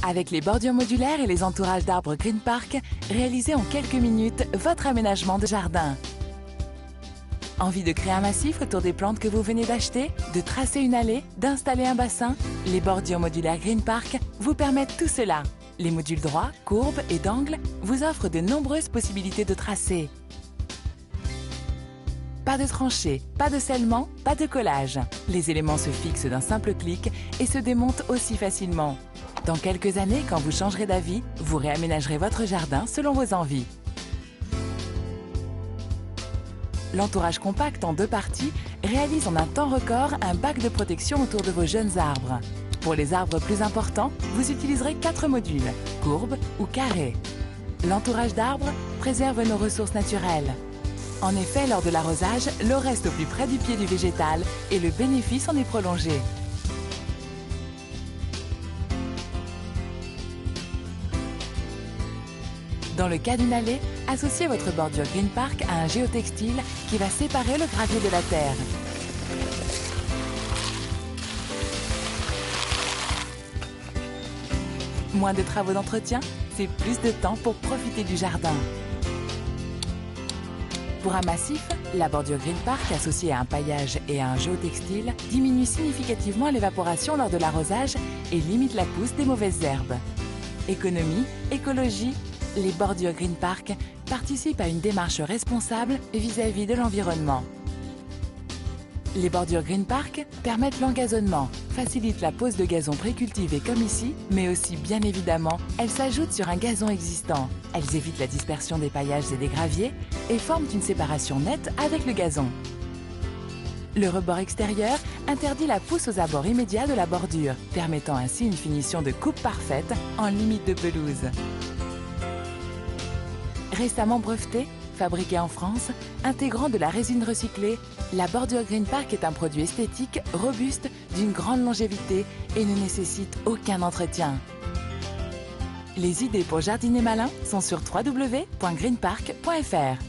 Avec les bordures modulaires et les entourages d'arbres Green Park, réalisez en quelques minutes votre aménagement de jardin. Envie de créer un massif autour des plantes que vous venez d'acheter, de tracer une allée, d'installer un bassin? Les bordures modulaires Green Park vous permettent tout cela. Les modules droits, courbes et d'angles vous offrent de nombreuses possibilités de tracé. Pas de tranchées, pas de scellement, pas de collage. Les éléments se fixent d'un simple clic et se démontent aussi facilement. Dans quelques années, quand vous changerez d'avis, vous réaménagerez votre jardin selon vos envies. L'entourage compact en 2 parties réalise en un temps record un bac de protection autour de vos jeunes arbres. Pour les arbres plus importants, vous utiliserez 4 modules, courbes ou carrés. L'entourage d'arbres préserve nos ressources naturelles. En effet, lors de l'arrosage, l'eau reste au plus près du pied du végétal et le bénéfice en est prolongé. Dans le cas d'une allée, associez votre bordure Green Park à un géotextile qui va séparer le gravier de la terre. Moins de travaux d'entretien, c'est plus de temps pour profiter du jardin. Pour un massif, la bordure Green Park associée à un paillage et à un géotextile diminue significativement l'évaporation lors de l'arrosage et limite la pousse des mauvaises herbes. Économie, écologie, les bordures Green Park participent à une démarche responsable vis-à-vis de l'environnement. Les bordures Green Park permettent l'engazonnement, facilitent la pose de gazon précultivé comme ici, mais aussi, bien évidemment, elles s'ajoutent sur un gazon existant. Elles évitent la dispersion des paillages et des graviers et forment une séparation nette avec le gazon. Le rebord extérieur interdit la pousse aux abords immédiats de la bordure, permettant ainsi une finition de coupe parfaite en limite de pelouse. Récemment brevetée, fabriquée en France, intégrant de la résine recyclée, la bordure Green Park est un produit esthétique, robuste, d'une grande longévité et ne nécessite aucun entretien. Les idées pour jardiner malin sont sur www.greenpark.fr.